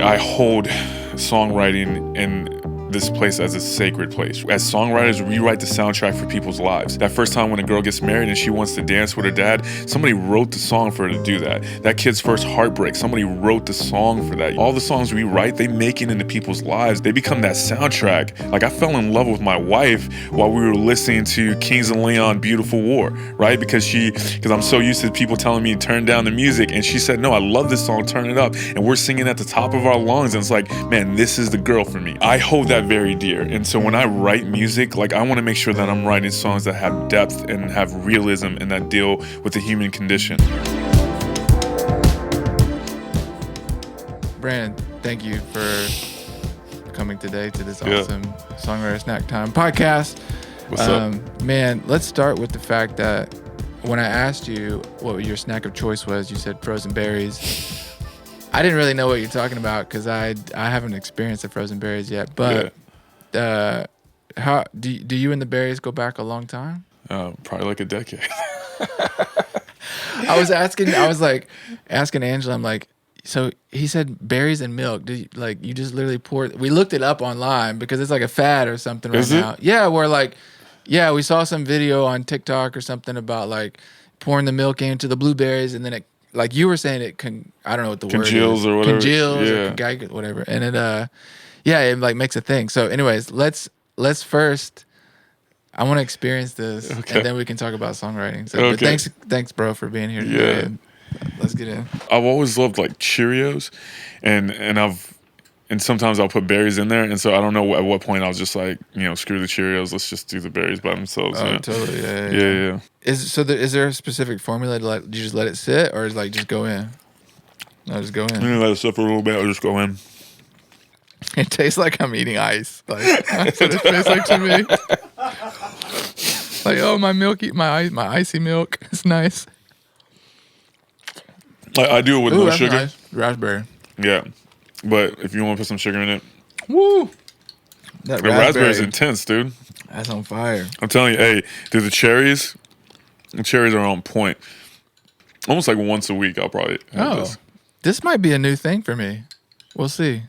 I hold songwriting in this place as a sacred place. As songwriters, we write the soundtrack for people's lives. That first time when a girl gets married and she wants to dance with her dad, somebody wrote the song for her to do that. That kid's first heartbreak, somebody wrote the song for that. All the songs we write, they make it into people's lives. They become that soundtrack. Like I fell in love with my wife while we were listening to Kings of Leon, Beautiful War, right? Because I'm so used to people telling me turn down the music, and she said, no, I love this song, turn it up. And we're singing at the top of our lungs, and it's like, man, this is the girl for me. I hold that very dear. And so when I write music, like I want to make sure that I'm writing songs that have depth and have realism and that deal with the human condition. Brandon, thank you for coming today to this awesome Songwriter Snack Time podcast. What's up? Man, let's start with the fact that when I asked you what your snack of choice was, you said frozen berries. I didn't really know what you're talking about because I haven't experienced the frozen berries yet. But how do you and the berries go back a long time? Probably like a decade. I was asking Angela, I'm like, so he said berries and milk. You just literally pour it? We looked it up online because it's like a fad or something right now. Yeah, we saw some video on TikTok or something about like pouring the milk into the blueberries and then it, like you were saying, it can, I don't know what the word is. Congeals or whatever. Or whatever. And it, it like makes a thing. So anyways, let's first, I want to experience this and then we can talk about songwriting. So but thanks bro for being here today. Yeah. Let's get in. I've always loved like Cheerios and sometimes I'll put berries in there, and so I don't know at what point I was just like, screw the Cheerios, let's just do the berries by themselves. Oh, totally. Yeah. Is there a specific formula to do you just let it sit or is like just go in? No, just go in. Let it sit for a little bit, I'll just go in. It tastes like I'm eating ice. Like that's what it tastes like to me. Like, oh, my icy milk. It's nice. I do it with no sugar. Nice. Raspberry. Yeah. But if you want to put some sugar in it, woo! The raspberry's intense, dude. That's on fire. I'm telling you, hey, dude, the cherries are on point. Almost like once a week, I'll probably have this. This might be a new thing for me. We'll see.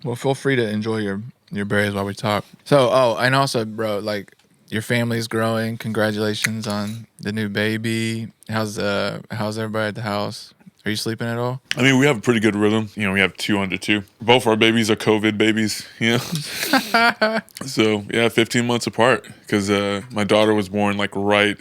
Well, feel free to enjoy your berries while we talk. So, and also, bro, like your family's growing. Congratulations on the new baby. How's everybody at the house? Are you sleeping at all? I mean, we have a pretty good rhythm. We have 2 under 2. Both our babies are COVID babies, So, 15 months apart because my daughter was born right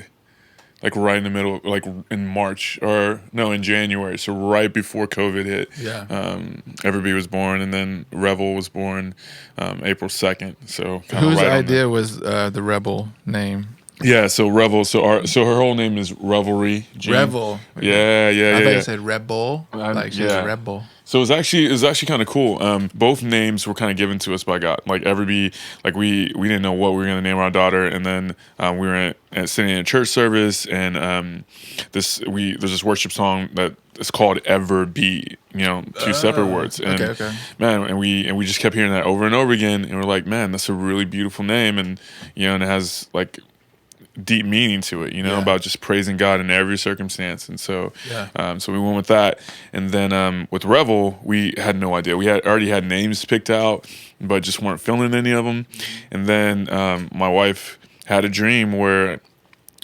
in the middle, like in March in January. So right before COVID hit. Yeah. Everybody was born, and then Revel was born April 2nd. So whose idea was the Rebel name? Yeah, so Revel. So her whole name is Revelry. Revel. Yeah. I thought you said Rebel. Like she's a rebel. So it was actually kind of cool. Both names were kind of given to us by God. Like we didn't know what we were gonna name our daughter, and then we were sitting in a church service, and there's this worship song that is called "Ever Be." 2 separate words. And man, and we just kept hearing that over and over again, and we're like, man, that's a really beautiful name, and and it has like deep meaning to it, about just praising God in every circumstance. And so so we went with that. And then with Revel, we had no idea. We had already had names picked out, but just weren't feeling any of them. And then my wife had a dream where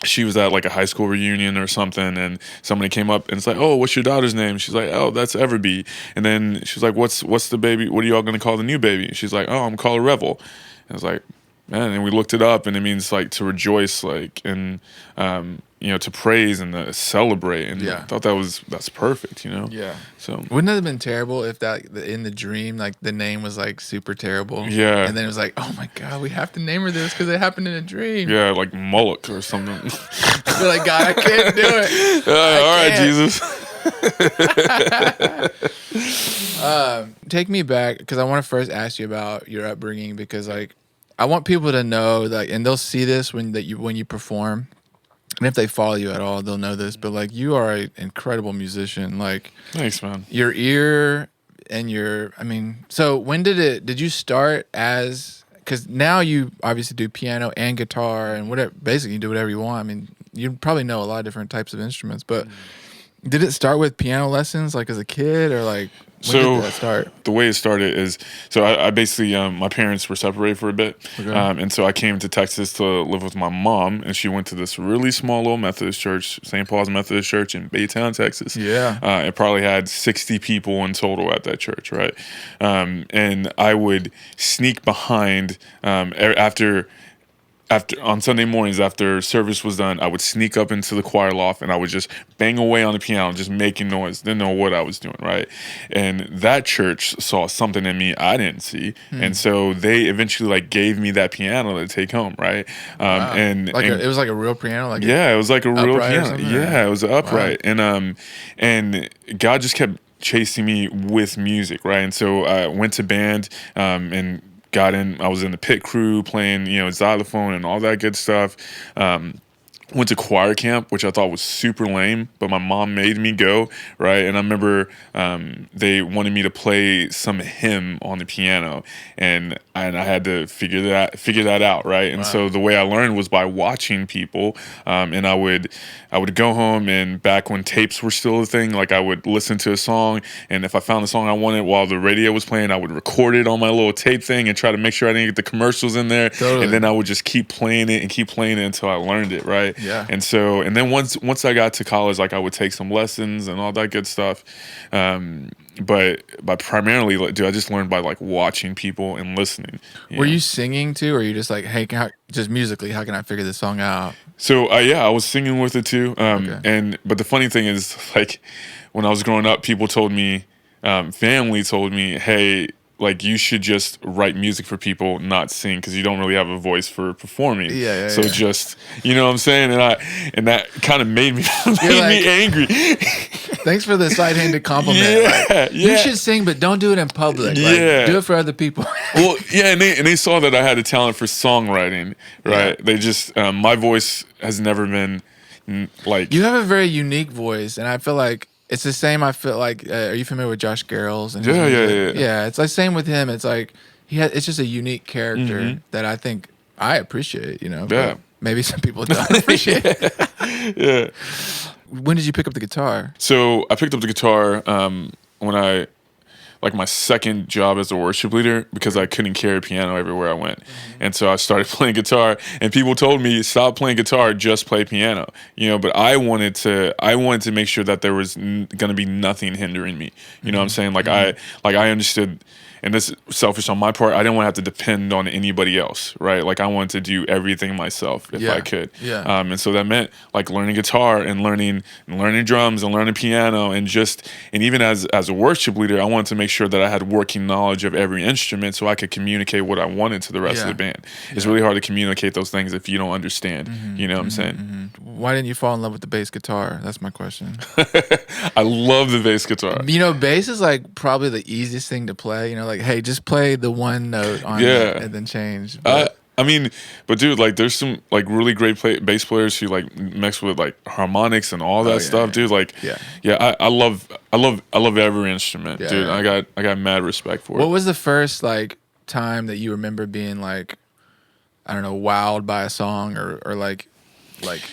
she was at like a high school reunion or something, and somebody came up and it's like, oh, what's your daughter's name? She's like, oh, that's Everbee. And then she's like, what's the baby? What are y'all going to call the new baby? And she's like, oh, I'm calling her Revel. And I was like, man, and we looked it up, and it means like to rejoice, like, and to praise and to celebrate. And I thought that's perfect, Yeah. So wouldn't it have been terrible if that in the dream, like the name was like super terrible? Yeah. And then it was like, oh my God, we have to name her this because it happened in a dream. Yeah, like Moloch or something. You're like, God, I can't do it. All right, Jesus. Take me back because I want to first ask you about your upbringing because like I want people to know like, and they'll see this when you perform, and if they follow you at all, they'll know this. But like, you are an incredible musician. Like, thanks, man. Your ear and so when did you start as? Because now you obviously do piano and guitar and whatever. Basically, you do whatever you want. I mean, you probably know a lot of different types of instruments, but Did it start with piano lessons, like as a kid, or like when did So that start? the way it started is, so I basically, my parents were separated for a bit. Okay. And so I came to Texas to live with my mom, and she went to this really small little Methodist church, St. Paul's Methodist Church in Baytown, Texas. Yeah. It probably had 60 people in total at that church, right? And I would sneak behind, after on Sunday mornings after service was done, I would sneak up into the choir loft and I would just bang away on the piano, just making noise. Didn't know what I was doing, right? And that church saw something in me I didn't see, and so they eventually like gave me that piano to take home, right? Wow. And, Like and it was like a real piano, like yeah, it was like a real upright or piano. something, or- Yeah, it was upright, and God just kept chasing me with music, right? And so I went to band, and got in. I was in the pit crew playing, xylophone and all that good stuff. Went to choir camp, which I thought was super lame, but my mom made me go, right? And I remember they wanted me to play some hymn on the piano, and I had to figure that out, right? And so the way I learned was by watching people, and I would go home, and back when tapes were still a thing, like I would listen to a song, and if I found the song I wanted while the radio was playing, I would record it on my little tape thing and try to make sure I didn't get the commercials in there, Totally. and then I would just keep playing it until I learned it, right? Yeah. And so, and then once I got to college, like I would take some lessons and all that good stuff. But primarily, like, dude, I just learned by like watching people and listening. Were you singing too, or are you just like, hey, just musically, how can I figure this song out? So yeah, I was singing with it too. Okay. But the funny thing is, like, when I was growing up, people told me, family told me, hey, like you should just write music for people, not sing, because you don't really have a voice for performing. Yeah, So yeah. just, you know what I'm saying, and that kind of made me like- angry. Thanks for the side-handed compliment. Yeah, Like, yeah. You should sing, but don't do it in public. Yeah. Like, do it for other people. Well, yeah, and they saw that I had a talent for songwriting, right? Yeah. They just my voice has never been like You have a very unique voice, and I feel like it's the same. I feel like, are you familiar with Josh Garrels? And his Yeah, music? yeah. Yeah, it's like same with him. It's like it's just a unique character that I think I appreciate. Yeah. But maybe some people don't appreciate. yeah. When did you pick up the guitar? So I picked up the guitar when I like my second job as a worship leader, because I couldn't carry a piano everywhere I went. And so I started playing guitar, and people told me, stop playing guitar, just play piano. But I wanted to make sure that there was going to be nothing hindering me. You know what I'm saying? Like I understood, and this is selfish on my part, I didn't want to have to depend on anybody else, right? Like I wanted to do everything myself if I could. Yeah. And so that meant like learning guitar and learning drums and learning piano, and even as a worship leader, I wanted to make sure that I had working knowledge of every instrument so I could communicate what I wanted to the rest of the band. It's really hard to communicate those things if you don't understand. You know what I'm saying? Why didn't you fall in love with the bass guitar? That's my question. I love the bass guitar. Bass is like probably the easiest thing to play. Like, hey, just play the one note on it and then change. But I mean, but dude, like, there's some like really great bass players who like mix with like harmonics and all that stuff, dude. Like, I love every instrument, dude. Yeah. I got mad respect for it. What was the first like time that you remember being like, I don't know, wowed by a song or like,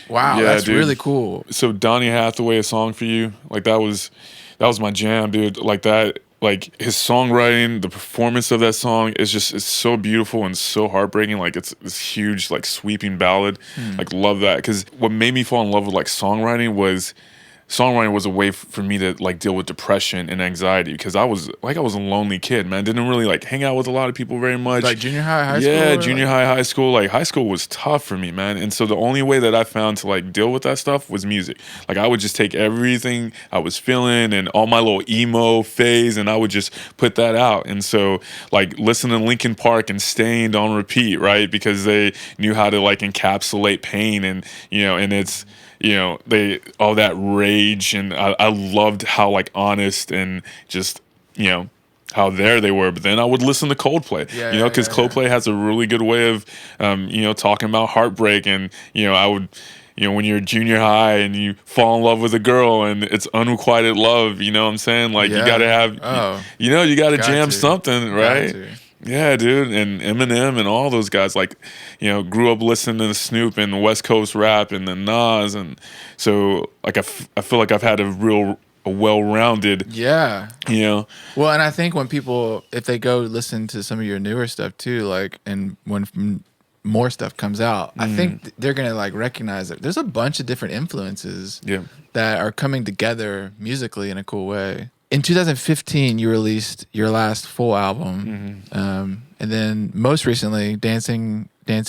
wow, that's dude. really cool. So Donny Hathaway, A Song for You, like that was my jam, dude. Like that. Like his songwriting, the performance of that song is it's so beautiful and so heartbreaking. Like it's this huge, like sweeping ballad. Like love that. Because what made me fall in love with like songwriting was a way for me to like deal with depression and anxiety, because I was a lonely kid, man. Didn't really like hang out with a lot of people very much. Like junior high, high school? Yeah, junior high, high school. Like high school was tough for me, man. And so the only way that I found to like deal with that stuff was music. Like I would just take everything I was feeling and all my little emo phase, and I would just put that out. And so like listen to Linkin Park and Stained on repeat, right? Because they knew how to like encapsulate pain, and and it's they all that rage, and I loved how like honest and just how there they were. But then I would listen to Coldplay, because Coldplay has a really good way of talking about heartbreak, and I would when you're junior high and you fall in love with a girl and it's unrequited love, you know what I'm saying? Like you gotta have you gotta jam something, right? Yeah, dude, and Eminem and all those guys, like, grew up listening to Snoop and West Coast rap and then Nas, and so like I feel like I've had a well-rounded, Yeah. you know, Well, and I think when people, if they go listen to some of your newer stuff too, like, and when more stuff comes out, I think they're gonna like recognize that there's a bunch of different influences yeah, that are coming together musically in a cool way. In 2015, you released your last full album, and then most recently, Dancing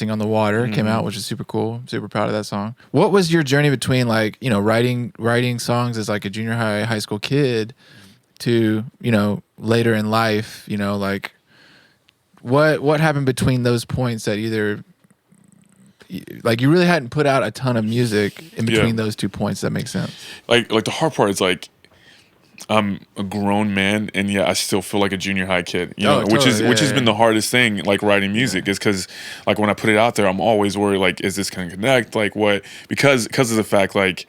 on the Water came out, which is super cool. Super proud of that song. What was your journey between like writing songs as like a junior high school kid to later in life? Like what happened between those points that either like you really hadn't put out a ton of music in between those 2 points? That makes sense. like the hard part is like I'm a grown man, and yet I still feel like a junior high kid, which has been the hardest thing, like writing music, is because like when I put it out there, I'm always worried, like, is this gonna connect? Like what? Because of the fact, like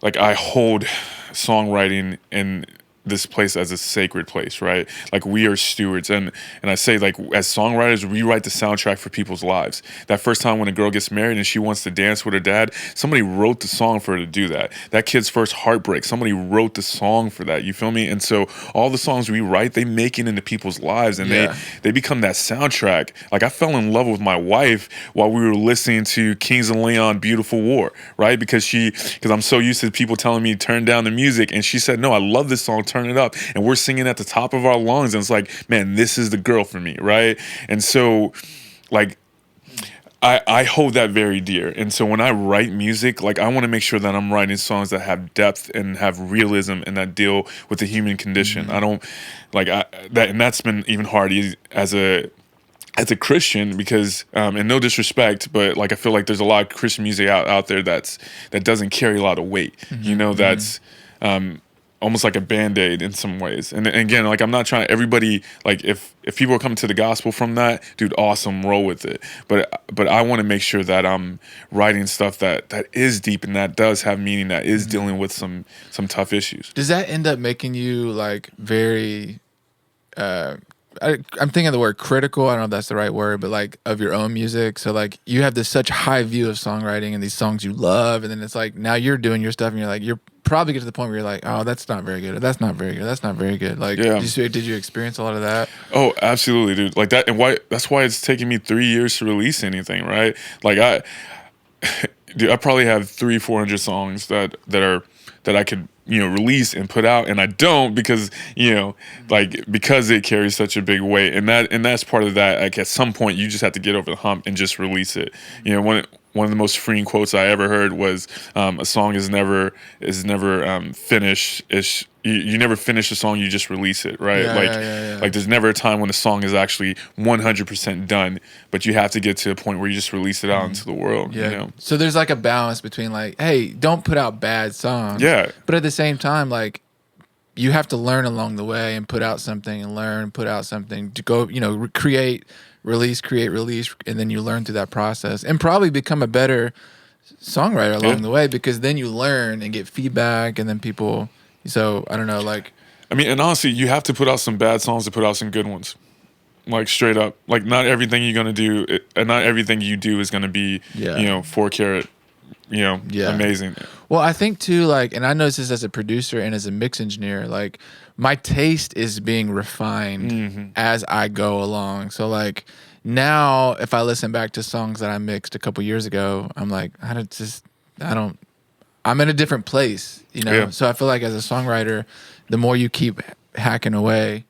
I hold songwriting in this place as a sacred place, right? Like we are stewards, and I say, like, as songwriters, we write the soundtrack for people's lives. That first time when a girl gets married and she wants to dance with her dad, somebody wrote the song for her to do that. That kid's first heartbreak, somebody wrote the song for that. You feel me? And so all the songs we write, they make it into people's lives, and they become that soundtrack. Like I fell in love with my wife while we were listening to Kings of Leon, Beautiful War, right? Because I'm so used to people telling me turn down the music, and she said, no, I love this song, turn it up, and we're singing at the top of our lungs, and it's like, man, this is the girl for me, right? And so like I hold that very dear, and so when I write music, like I want to make sure that I'm writing songs that have depth and have realism and that deal with the human condition. I don't like and that's been even hard as a Christian, because and no disrespect, but like I feel like there's a lot of Christian music out there that doesn't carry a lot of weight. That's almost like a Band-Aid in some ways. And again, like I'm not trying, everybody, like if people are coming to the gospel from that, dude, awesome, roll with it. But I want to make sure that I'm writing stuff that is deep and that does have meaning, that is dealing with some tough issues. Does that end up making you like very I'm thinking of the word critical. I don't know if that's the right word, but like of your own music. So like you have this such high view of songwriting and these songs you love, and then it's like now you're doing your stuff and you're probably get to the point where you're like, oh, that's not very good. Or, that's not very good. That's not very good. Like, did you experience a lot of that? Oh, absolutely, dude. Like that, and that's why it's taking me 3 years to release anything, right? Like dude, I probably have 300-400 songs that I could release and put out, and I don't because because it carries such a big weight, and that's part of that. Like at some point, you just have to get over the hump and just release it. One of the most freeing quotes I ever heard was, "A song is never finished. You never finish a song, you just release it, right? Like there's never a time when a song is actually 100% done, but you have to get to a point where you just release it out into the world. Yeah. So there's like a balance between like, hey, don't put out bad songs. Yeah. But at the same time, like you have to learn along the way and put out something and learn, put out something to go, create, release, and then you learn through that process and probably become a better songwriter along the way, because then you learn and get feedback, and then people. So I don't know, like, I mean, and honestly, you have to put out some bad songs to put out some good ones. Like straight up, like not everything you're gonna do, and not everything you do is gonna be, 4 carat, amazing. Well, I think too, like, and I notice this as a producer and as a mix engineer, like my taste is being refined as I go along. So like now, if I listen back to songs that I mixed a couple years ago, I'm like, I'm in a different place, So I feel like as a songwriter, the more you keep hacking away,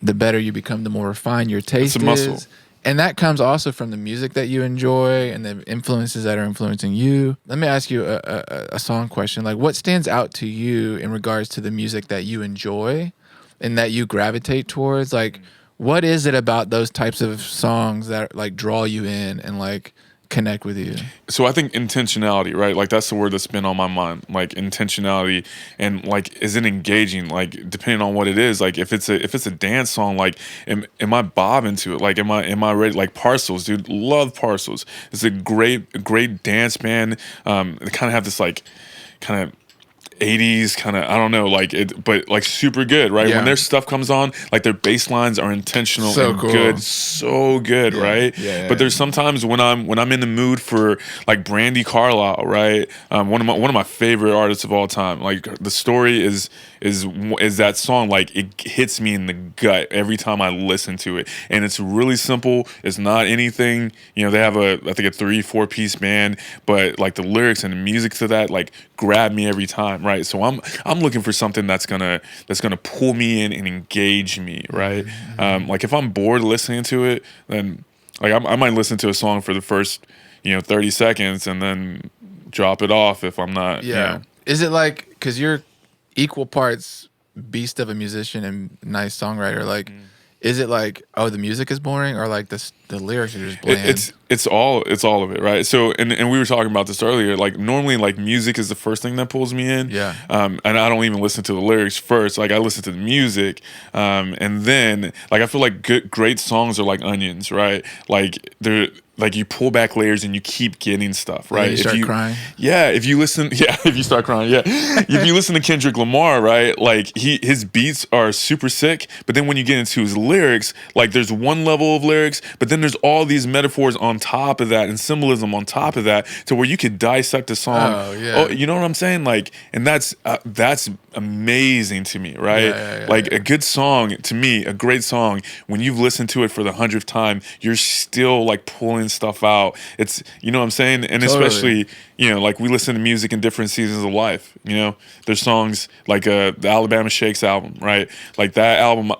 the better you become, the more refined your taste it's a muscle. is. And that comes also from the music that you enjoy and the influences that are influencing you. Let me ask you a song question. Like, what stands out to you in regards to the music that you enjoy and that you gravitate towards? Like, what is it about those types of songs that like draw you in and like connect with you? So I think intentionality, right? Like that's the word that's been on my mind. Like intentionality, and like, is it engaging? Like depending on what it is. Like if it's a dance song, like am I bobbing to it? Like am I ready? Like Parcels, dude, love Parcels. It's a great dance band. They kind of have this like kind of 80s kind of, I don't know, like it, but like super good, right? Yeah. When their stuff comes on, like their bass lines are intentional So and cool. good, so good, right? Yeah, But there's sometimes when I'm in the mood for like Brandy Carlisle, right? One of my favorite artists of all time. Like the story is that song, like it hits me in the gut every time I listen to it, and it's really simple. It's not anything, you know. They have I think a 3-4 piece band, but like the lyrics and the music to that like grab me every time, right? So I'm looking for something that's gonna pull me in and engage me, right? Like if I'm bored listening to it, then like I might listen to a song for the first 30 seconds and then drop it off if I'm not. Yeah. Is it like, because you're equal parts beast of a musician and nice songwriter, like is it like, oh, the music is boring, or like the lyrics are just bland? It's all of it, right? So and we were talking about this earlier. Like normally, like music is the first thing that pulls me in. Yeah. And I don't even listen to the lyrics first. Like I listen to the music, and then like I feel like great songs are like onions, right? Like they're like you pull back layers and you keep getting stuff, right? You start crying. Yeah, if you listen, if you start crying, if you listen to Kendrick Lamar, right? Like his beats are super sick, but then when you get into his lyrics, like there's one level of lyrics, but then there's all these metaphors on top of that and symbolism on top of that, to where you could dissect a song. Oh yeah. Oh, you know what I'm saying? Like, and that's amazing to me, right? Yeah, like a good song, to me, a great song, when you've listened to it for the 100th time, you're still like pulling stuff out. It's, you know what I'm saying? And Totally. especially, like we listen to music in different seasons of life. There's songs like the Alabama Shakes album, right? Like that album,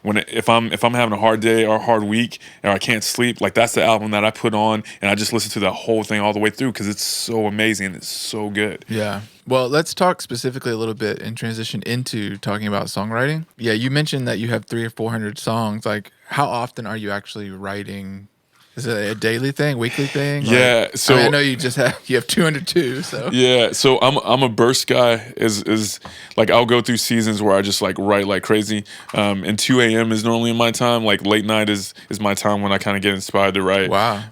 if I'm having a hard day or a hard week or I can't sleep, like that's the album that I put on and I just listen to the whole thing all the way through because it's so amazing. It's so good. Yeah. Well, let's talk specifically a little bit and transition into talking about songwriting. Yeah, you mentioned that you have 300 or 400 songs. Like, how often are you actually writing? Is it a daily thing, weekly thing? Yeah. Like, So I know you have 202. So yeah. So I'm a burst guy. Is like I'll go through seasons where I just like write like crazy. And 2 a.m. is normally my time. Like late night is my time when I kind of get inspired to write. Wow.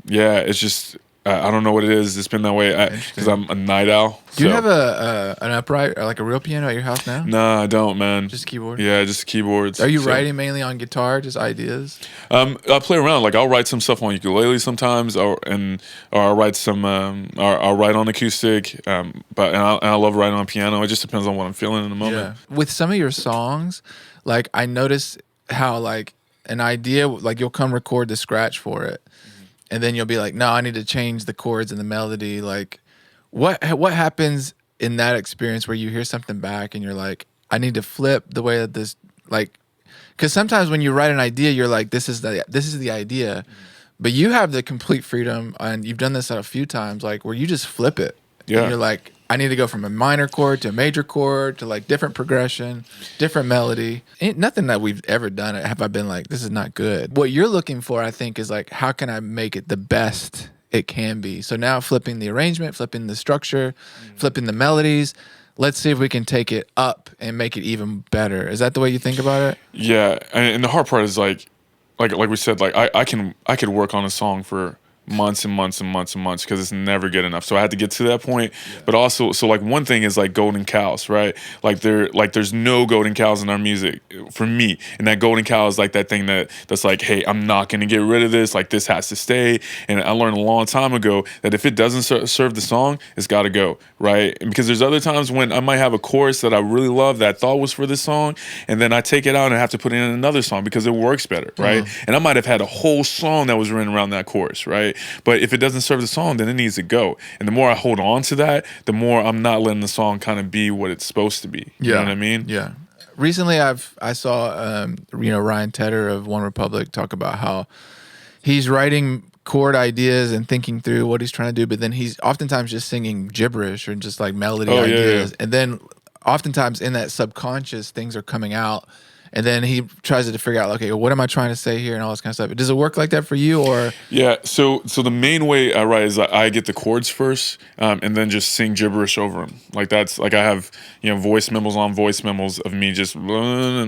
Yeah. It's just I don't know what it is. It's been that way because I'm a night owl. Do you have an upright or like a real piano at your house now? Nah, I don't, man. Just keyboard? Yeah, just keyboards. Are you writing mainly on guitar, just ideas? I play around. Like I'll write some stuff on ukulele sometimes, or I'll write some. Or I'll write on acoustic. But I love writing on piano. It just depends on what I'm feeling in the moment. Yeah. With some of your songs, like I notice how like an idea, like you'll come record the scratch for it, and then you'll be like, no, I need to change the chords and the melody. Like, what happens in that experience where you hear something back and you're like, I need to flip the way that this, like, because sometimes when you write an idea, you're like, this is the idea, but you have the complete freedom, and you've done this a few times, like where you just flip it. Yeah. And you're like, I need to go from a minor chord to a major chord to like different progression, different melody. Ain't nothing that we've ever done have I been like, this is not good. What you're looking for, I think, is like, how can I make it the best it can be? So now flipping the arrangement, flipping the structure, flipping the melodies. Let's see if we can take it up and make it even better. Is that the way you think about it? Yeah, and the hard part is like we said, like I could work on a song for months and months and months and months because it's never good enough. So I had to get to that point. Yeah. But also, so like one thing is like golden cows, right? Like there's no golden cows in our music for me. And that golden cow is like that thing that's like, hey, I'm not gonna get rid of this. Like this has to stay. And I learned a long time ago that if it doesn't serve the song, it's got to go, right? And because there's other times when I might have a chorus that I really love that I thought was for this song, and then I take it out and I have to put it in another song because it works better, right? And I might have had a whole song that was written around that chorus, right? But if it doesn't serve the song, then it needs to go. And the more I hold on to that, the more I'm not letting the song kind of be what it's supposed to be. You know what I mean? Yeah. Recently, I saw Ryan Tedder of One Republic talk about how he's writing chord ideas and thinking through what he's trying to do, but then he's oftentimes just singing gibberish or just like melody ideas. Yeah. And then oftentimes in that subconscious, things are coming out. And then he tries to figure out, okay, what am I trying to say here and all this kind of stuff. Does it work like that for you, or? Yeah, so the main way I write is I get the chords first, and then just sing gibberish over them. Like that's like I have voice memos on voice memos of me just no,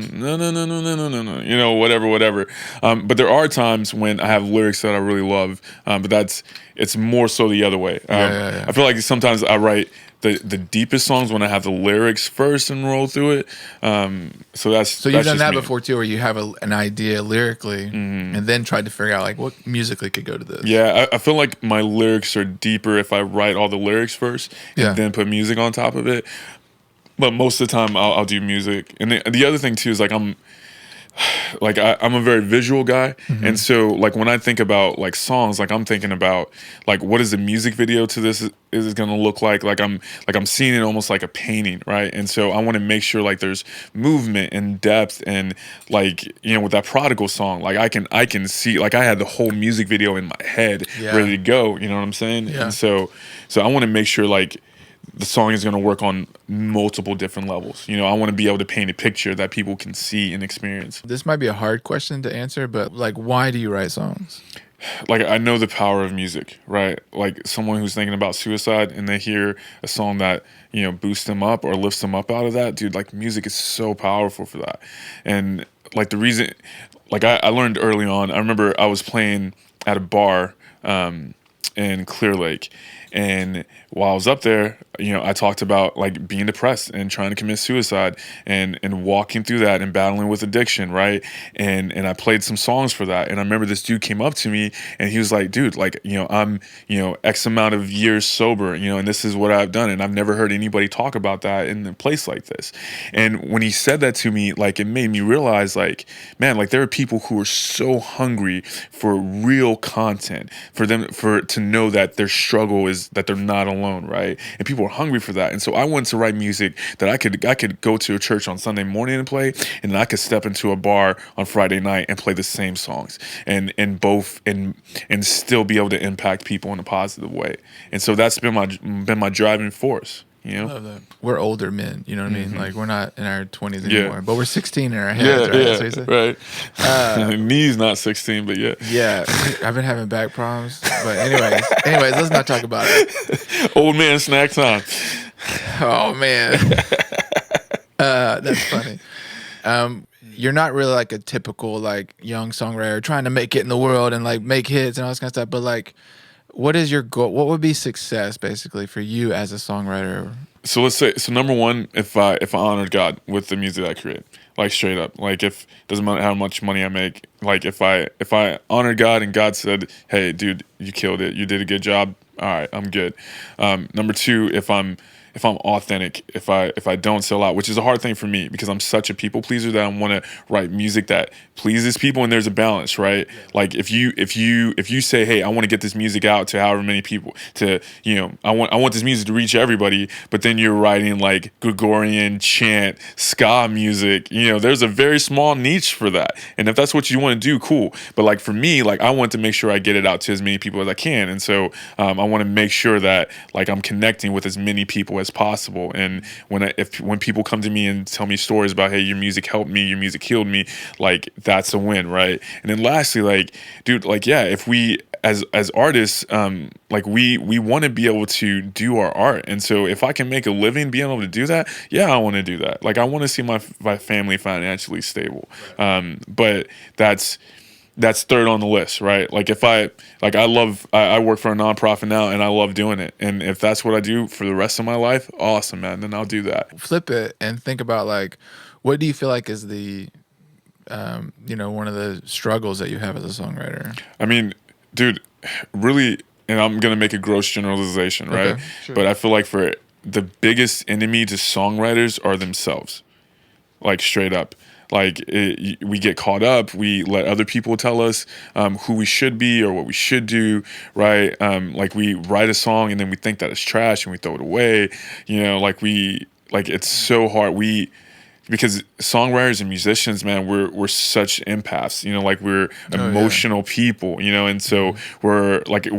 whatever. But there are times when I have lyrics that I really love, but it's more so the other way. I feel like sometimes I write the deepest songs when I have the lyrics first and roll through it. So you've that's done that me. before too, where you have an idea lyrically, and then tried to figure out like what musically could go to this. Yeah, I feel like my lyrics are deeper if I write all the lyrics first and then put music on top of it. But most of the time, I'll do music. And the other thing too is like I'm a very visual guy, and so like when I think about like songs, like I'm thinking about like what is the music video to this is going to look like I'm seeing it almost like a painting, right? And so I want to make sure like there's movement and depth, and like, you know, with that Prodigal song, like I can see, like I had the whole music video in my head ready to go, you know what I'm saying? And so I want to make sure like the song is going to work on multiple different levels. You know, I want to be able to paint a picture that people can see and experience. This might be a hard question to answer, but like, why do you write songs? Like, I know the power of music, right? Like someone who's thinking about suicide and they hear a song that, you know, boosts them up or lifts them up out of that, dude, like music is so powerful for that. And like the reason, like I learned early on, I remember I was playing at a bar in Clear Lake. And while I was up there, you know, I talked about like being depressed and trying to commit suicide and walking through that and battling with addiction, right? And I played some songs for that. And I remember this dude came up to me and he was like, dude, like, you know, I'm, you know, X amount of years sober, you know, and this is what I've done. And I've never heard anybody talk about that in a place like this. And when he said that to me, like it made me realize like, man, like there are people who are so hungry for real content, for them, to know that their struggle is that they're not alone, right? And people are hungry for that. And so I wanted to write music that I could go to a church on Sunday morning and play, and then I could step into a bar on Friday night and play the same songs, and still be able to impact people in a positive way. And so that's been my driving force. You know? Love that. We're older men, you know what I mean? Like we're not in our 20s anymore, but we're 16 in our heads, right? Right. Me's not 16, but yeah. Yeah, I've been having back problems, but anyways, let's not talk about it. Old man snack time. Oh man, that's funny. You're not really like a typical like young songwriter trying to make it in the world and like make hits and all this kind of stuff, but like, what is your goal? What would be success basically for you as a songwriter? So let's say, number one, if I honored God with the music I create, like straight up, like if doesn't matter how much money I make, like if I honored God and God said, hey dude, you killed it, you did a good job, all right, I'm good. Number two, if I'm authentic, if I don't sell out, which is a hard thing for me because I'm such a people pleaser that I want to write music that pleases people, and there's a balance, right? Like if you say, hey, I want to get this music out to however many people, to, you know, I want this music to reach everybody, but then you're writing like Gregorian chant, ska music, you know, there's a very small niche for that. And if that's what you want to do, cool. But like for me, like I want to make sure I get it out to as many people as I can. And so I want to make sure that like I'm connecting with as many people as possible. And when people come to me and tell me stories about, hey, your music helped me, your music healed me, like that's a win, right? And then lastly, like, dude, like, yeah, if we as artists, like we want to be able to do our art. And so if I can make a living being able to do that, yeah, I want to do that. Like I want to see my family financially stable. But that's third on the list, right? Like if I work for a nonprofit now and I love doing it. And if that's what I do for the rest of my life, awesome, man, then I'll do that. Flip it and think about like, what do you feel like is the, you know, one of the struggles that you have as a songwriter? I mean, dude, really, and I'm going to make a gross generalization, right? Okay, sure. But I feel like for the biggest enemy to songwriters are themselves, like straight up. Like we get caught up, we let other people tell us who we should be or what we should do, right? Like we write a song and then we think that it's trash and we throw it away, you know, like it's so hard. Because songwriters and musicians, man, we're such empaths, you know, like we're emotional people, you know, and so we're like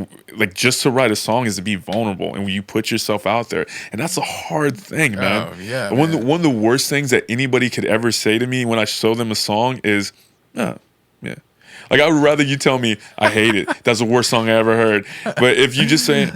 just to write a song is to be vulnerable, and when you put yourself out there, and that's a hard thing, man. Oh, yeah, one of the worst things that anybody could ever say to me when I show them a song is, oh, yeah. Like I would rather you tell me I hate it. That's the worst song I ever heard. But if you just say,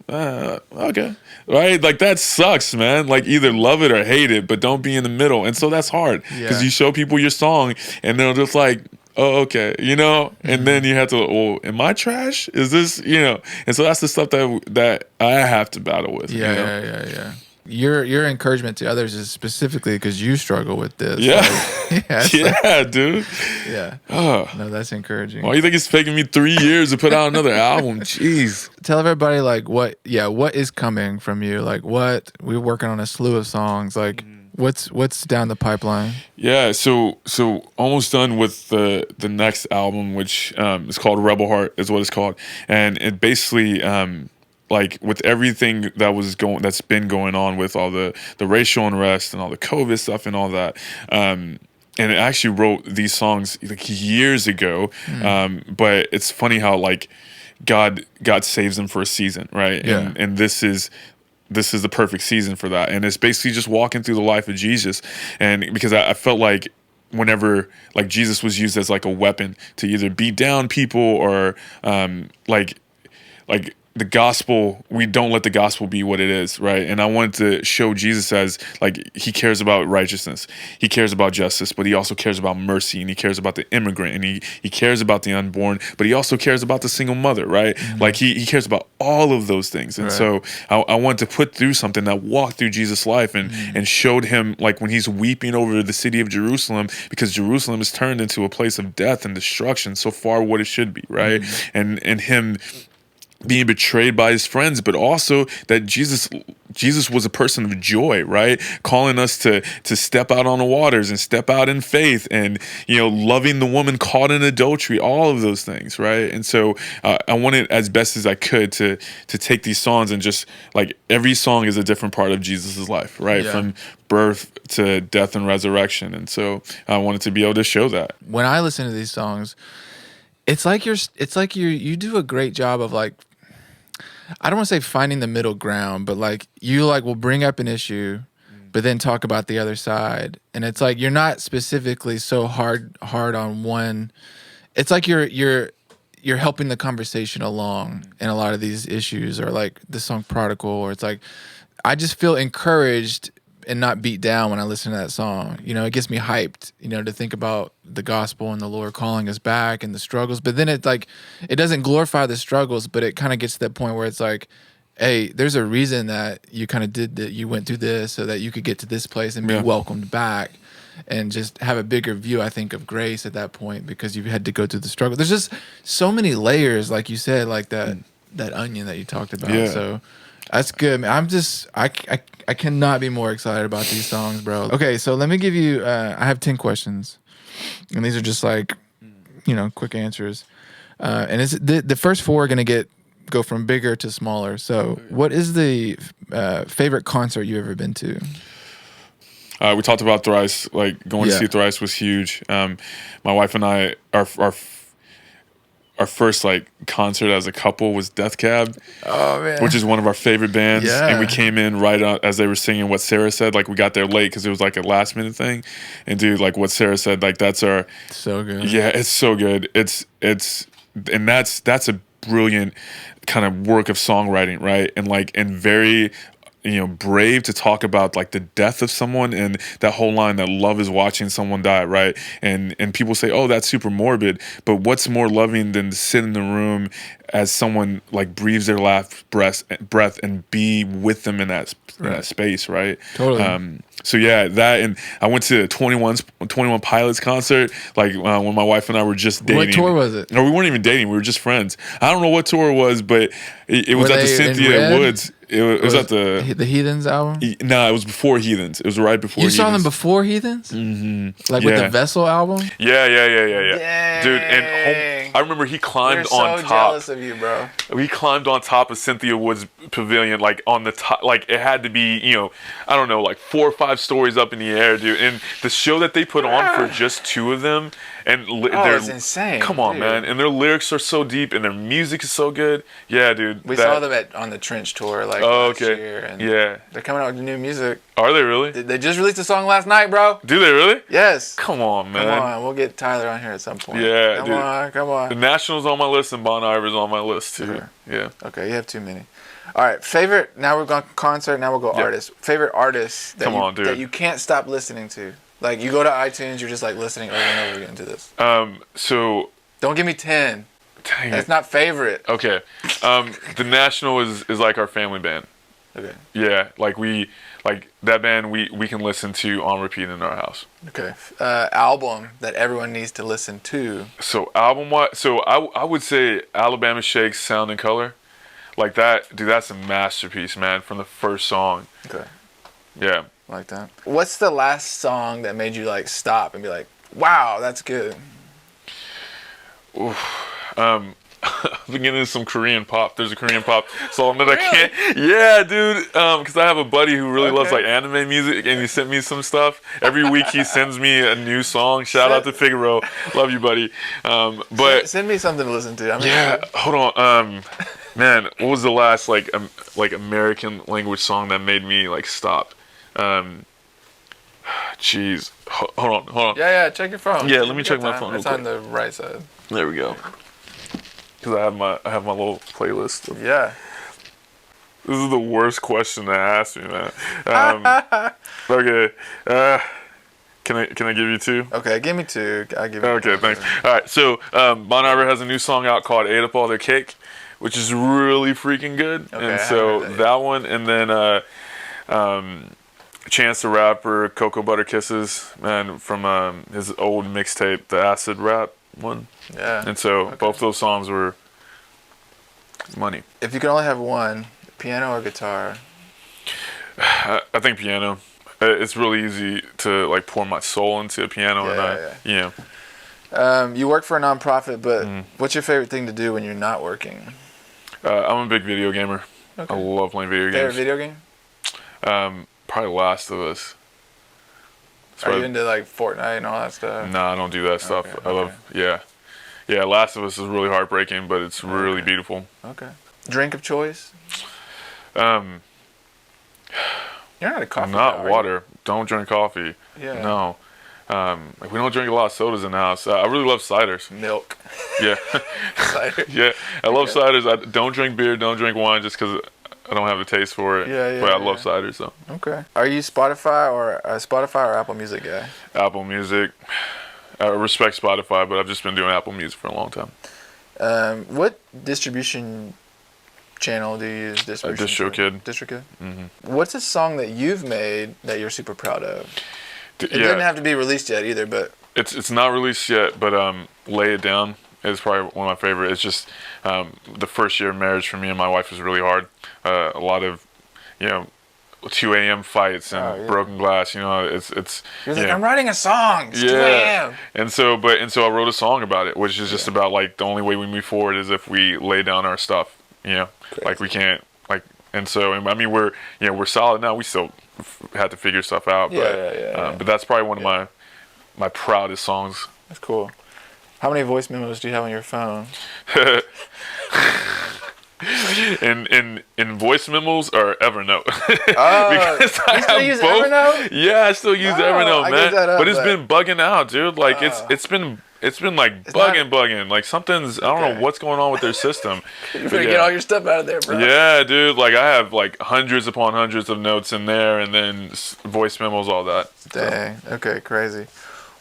okay, right? Like that sucks, man. Like either love it or hate it, but don't be in the middle. And so that's hard because you show people your song and they're just like, oh, okay, you know, and then you have to, well, am I trash? Is this, you know, and so that's the stuff that I have to battle with. Yeah, you know? yeah. Your encouragement to others is specifically because you struggle with this. Yeah. Like, yeah, Yeah, dude. Yeah. No, that's encouraging. Why do you think it's taking me 3 years to put out another album? Jeez. Tell everybody like what is coming from you? Like what we're working on a slew of songs. Like what's down the pipeline? Yeah, so almost done with the next album, which is called Rebel Heart, is what it's called, and it basically like with everything that's been going on with all the racial unrest and all the COVID stuff and all that. And I actually wrote these songs like years ago, but it's funny how like God saves them for a season, right? Yeah. And this is the perfect season for that. And it's basically just walking through the life of Jesus. And because I felt like whenever like Jesus was used as like a weapon to either beat down people or like the gospel, we don't let the gospel be what it is, right? And I wanted to show Jesus as like he cares about righteousness, he cares about justice, but he also cares about mercy, and he cares about the immigrant, and he cares about the unborn, but he also cares about the single mother, right? Like he cares about all of those things. And so I wanted to put through something that walked through Jesus' life and showed him like when he's weeping over the city of Jerusalem, because Jerusalem is turned into a place of death and destruction, so far what it should be, right? And him being betrayed by his friends, but also that Jesus was a person of joy, right? Calling us to step out on the waters and step out in faith, and you know, loving the woman caught in adultery, all of those things, right? And so I wanted as best as I could to take these songs and just like every song is a different part of Jesus's life, right? Yeah. From birth to death and resurrection, and so I wanted to be able to show that. When I listen to these songs, it's like you do a great job of like, I don't want to say finding the middle ground, but like you like will bring up an issue, but then talk about the other side, and it's like you're not specifically so hard on one. It's like you're helping the conversation along in a lot of these issues, or like the song Prodigal, or it's like I just feel encouraged and not beat down when I listen to that song. You know, it gets me hyped, you know, to think about the gospel and the Lord calling us back and the struggles. But then it like, it doesn't glorify the struggles, but it kind of gets to that point where it's like, hey, there's a reason that you kind of did that. You went through this so that you could get to this place and be welcomed back, and just have a bigger view, I think, of grace at that point, because you've had to go through the struggle. There's just so many layers, like you said, like that onion that you talked about. Yeah. So that's good, man. I cannot be more excited about these songs, bro. Okay, so let me give you, I have 10 questions. And these are just like, you know, quick answers. And it's the first 4 are going to go from bigger to smaller. So what is the favorite concert you've ever been to? We talked about Thrice. Like going to see Thrice was huge. My wife and I, our first like concert as a couple was Death Cab, which is one of our favorite bands. Yeah. And we came in right as they were singing What Sarah Said. Like we got there late because it was like a last minute thing. And dude, like What Sarah Said, like that's our so good. Yeah, it's so good. It's and that's a brilliant kind of work of songwriting, right? And very, you know, brave to talk about like the death of someone, and that whole line that love is watching someone die, right? And people say, oh, that's super morbid, but what's more loving than to sit in the room as someone like breathes their last breath and be with them in that space, right? Totally. So yeah, that, and I went to 21 Pilots concert, like when my wife and I were just dating. What tour was it? No, we weren't even dating. We were just friends. I don't know what tour it was, but it was at the Cynthia Woods. It was at the Heathens album? No, it was before Heathens. It was right before Heathens. You saw them before Heathens? Mm-hmm. Like with the Vessel album? Yeah. Dang. Dude, and I remember he climbed on top. We're so jealous of you, bro. He climbed on top of Cynthia Woods Pavilion, like on the top, like it had to be, you know, I don't know, like 4 or 5 stories up in the air, dude. And the show that they put on for just 2 of them, and it's insane. Come on, dude. man. And their lyrics are so deep, and their music is so good. Yeah, dude. We saw them on the Trench tour last year. And they're coming out with new music. Are they really? They just released a song last night, bro. Do they really? Yes. Come on, man. Come on. We'll get Tyler on here at some point. Yeah, Come on. The National's on my list, and Bon Iver's on my list, too. Sure. Yeah. Okay, you have too many. All right, favorite, now we're going concert, now we'll go artist. Favorite artist that you can't stop listening to. Like, you go to iTunes, you're just like listening over and over again to this. So Don't give me 10. dang That's it. not favorite. Okay. The National is like our family band. Okay. Yeah, like that band we can listen to on repeat in our house. Okay. Album that everyone needs to listen to. So I would say Alabama Shakes Sound and Color. Like that, dude, that's a masterpiece, man, from the first song. Okay. Yeah. Like that. What's the last song that made you like stop and be like, wow, that's good? I've been getting into some Korean pop. There's a Korean pop song that I can't. Yeah, dude. Because I have a buddy who really loves like anime music, and he sent me some stuff. Every week he sends me a new song. Shout out to Figaro. Love you, buddy. But send me something to listen to. Hold on. Man, what was the last like American language song that made me like stop? Jeez. Hold on. Yeah. Check your phone. Yeah, let me check my phone. It's on the right side. There we go. Because I have my little playlist. Yeah. This is the worst question to ask me, man. Okay. Can I give you 2? Okay, give me 2. I'll give you Okay, thanks. All right, so Bon Iver has a new song out called Ate Up All Their Cake, which is really freaking good. Okay, and so that one, and then Chance the Rapper, Cocoa Butter Kisses, man, from his old mixtape, the Acid Rap one. Yeah. And so both those songs were money. If you could only have one, piano or guitar? I think piano. It's really easy to like pour my soul into a piano, You work for a nonprofit, but what's your favorite thing to do when you're not working? I'm a big video gamer. Okay. I love playing video games. Favorite video game? Probably Last of Us. Are you into like Fortnite and all that stuff? No, I don't do that stuff. Okay, I love, yeah. Last of Us is really heartbreaking, but it's really beautiful. Okay. Drink of choice? You're not a coffee not guy, water. Don't drink coffee. Yeah. No. Like we don't drink a lot of sodas in the house. I really love ciders. Milk. Yeah. Cider. Yeah. I love ciders. I don't drink beer. Don't drink wine just because I don't have a taste for it. But I love ciders though. Okay. Are you Spotify or Apple Music guy? Apple Music. I respect Spotify, but I've just been doing Apple Music for a long time. What distribution channel do you use? DistroKid. DistroKid? Mm-hmm. What's a song that you've made that you're super proud of? It doesn't have to be released yet either, but... It's not released yet, but Lay It Down is probably one of my favorite. It's just the first year of marriage for me and my wife was really hard. A lot of, 2 a.m. fights and broken glass. It's. You're like, I'm writing a song. It's 2 a.m. And so I wrote a song about it, which is just about like the only way we move forward is if we lay down our stuff. Like we can't like. And so I mean we're solid now. We still had to figure stuff out. But that's probably one of my proudest songs. That's cool. How many voice memos do you have on your phone? in voice memos or Evernote. Because I still use both. Evernote? Yeah, I still use Evernote, man. But it's been bugging out, dude. Like it's been like bugging. Like something's I don't know what's going on with their system. You better get all your stuff out of there, bro. Yeah, dude. Like I have like hundreds upon hundreds of notes in there, and then voice memos, all that. Dang. So. Okay, crazy.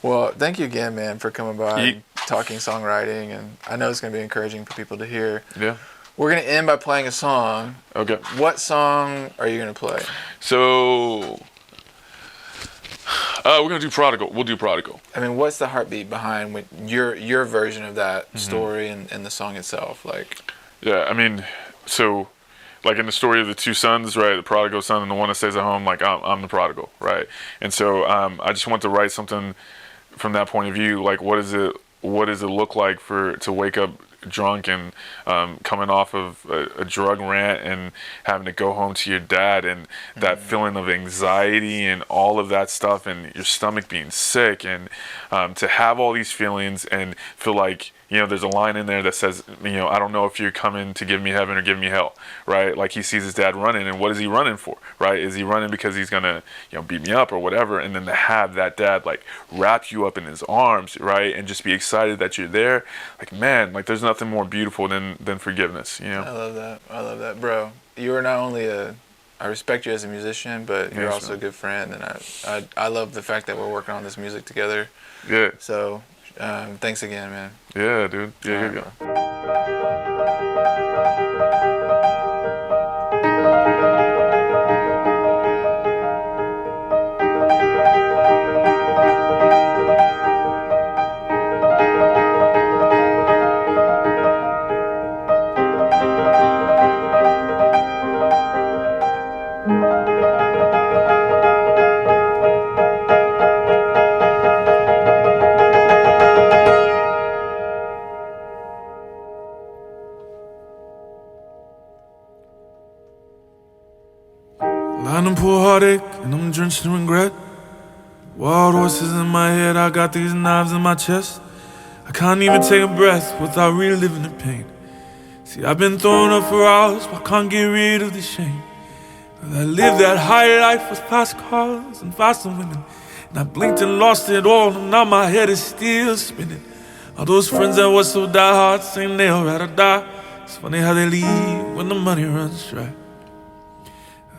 Well, thank you again, man, for coming by and talking songwriting, and I know it's gonna be encouraging for people to hear. Yeah. We're going to end by playing a song. Okay. What song are you going to play? So, we're going to do Prodigal. We'll do Prodigal. I mean, what's the heartbeat behind your version of that story and the song itself? Like, yeah, I mean, so, like in the story of the two sons, right, the prodigal son and the one that stays at home, like I'm the prodigal, right? And so I just want to write something from that point of view. Like, what does it look like to wake up drunk and coming off of a drug rant and having to go home to your dad and that feeling of anxiety and all of that stuff and your stomach being sick and to have all these feelings and feel like there's a line in there that says I don't know if you're coming to give me heaven or give me hell, right? Like he sees his dad running, and what is he running for, right? Is he running because he's gonna beat me up or whatever? And then to have that dad like wrap you up in his arms, right, and just be excited that you're there, like man, like there's nothing more beautiful than forgiveness. I love that, bro. You are not only a I respect you as a musician, but you're also a good friend, and I love the fact that we're working on this music together. Yeah. So, thanks again, man. Yeah, dude. Yeah, here we go. Lying in poor heartache, and I'm drenched in regret. Wild horses in my head, I got these knives in my chest. I can't even take a breath without reliving the pain. See, I've been thrown up for hours, but I can't get rid of the shame. I lived that high life with fast cars and faster women, and I blinked and lost it all, and now my head is still spinning. All those friends that were so diehard saying they'll rather die. It's funny how they leave when the money runs dry.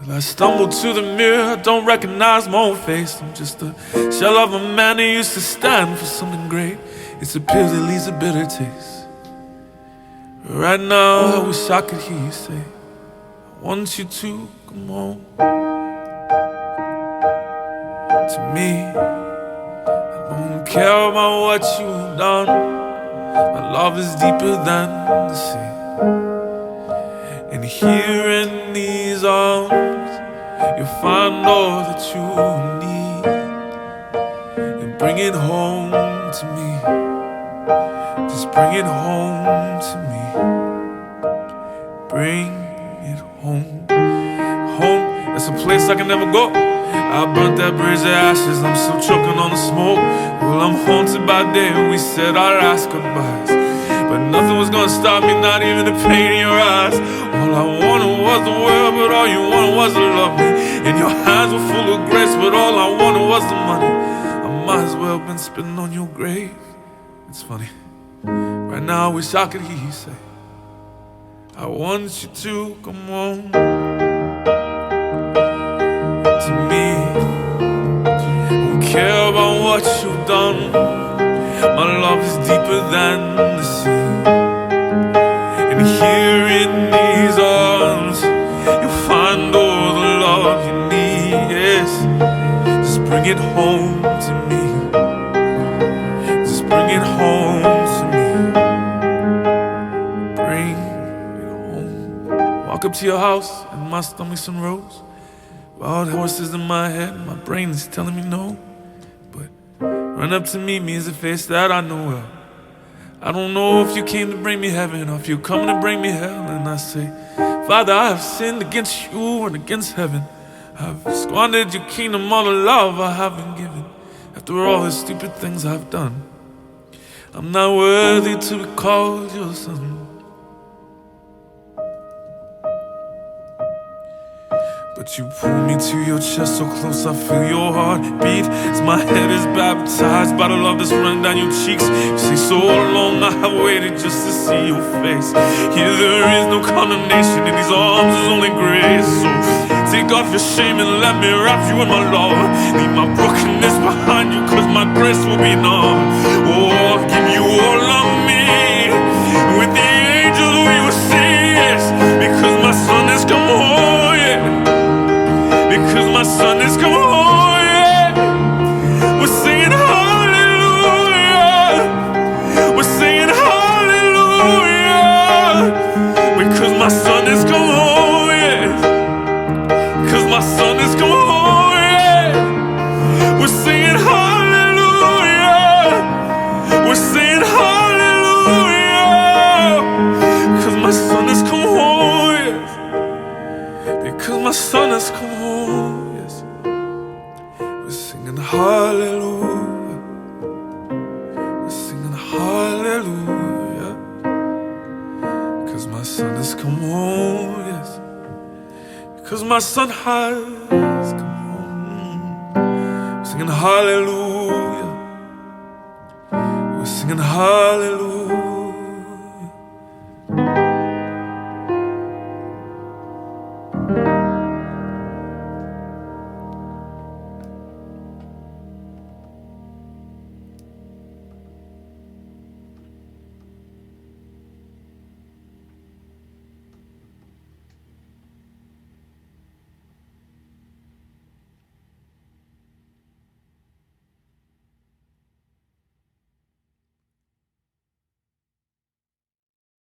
I stumble to the mirror, I don't recognize my own face. I'm just a shell of a man who used to stand for something great. It's a pill that leaves a bitter taste. Right now, I wish I could hear you say, I want you to come home to me. I don't care about what you've done. My love is deeper than the sea. And here in these arms, you'll find all that you need. And bring it home to me. Just bring it home to me. Bring it home. Home, that's a place I can never go. I burnt that bridge of ashes, I'm still choking on the smoke. Well, I'm haunted by day we said our last goodbyes. But nothing was gonna stop me, not even the pain in your eyes. All I wanted was the world, but all you wanted was to love me. And your hands were full of grace, but all I wanted was the money. I might as well have been spitting on your grave. It's funny, right now I wish I could hear you say, I want you to come home to me. Don't care about what you've done. My love is deeper than the sea. And here in these arms, you'll find all the love you need. Yes, just bring it home to me. Just bring it home to me. Bring it home. Walk up to your house and my stomach's in rows. Wild horses in my head, my brain is telling me no. Run up to meet me is a face that I know well. I don't know if you came to bring me heaven or if you're coming to bring me hell. And I say, Father, I have sinned against you and against heaven. I've squandered your kingdom, all the love I have been given. After all the stupid things I've done, I'm not worthy to be called your son. But you pull me to your chest so close I feel your heartbeat as my head is baptized by the love that's running down your cheeks. You say so long I have waited just to see your face. Here there is no condemnation, in these arms is only grace. So take off your shame and let me wrap you in my love. Leave my brokenness behind you, cause my grace will be enough. Oh, I'll give you all of me. With the angels we will sing, yes, because my son has come home, yeah. Because my son is coming home, yeah. We're singing hallelujah. We're singing hallelujah. Because my son is coming home, yeah. Because my son is coming home, yeah. We're singing hallelujah. We're singing hallelujah. Because my son is coming home, yes. Because my son has come home. Hallelujah, we're singing hallelujah, because my son has come home, yes, because my son has come home. We're singing hallelujah, we're singing hallelujah.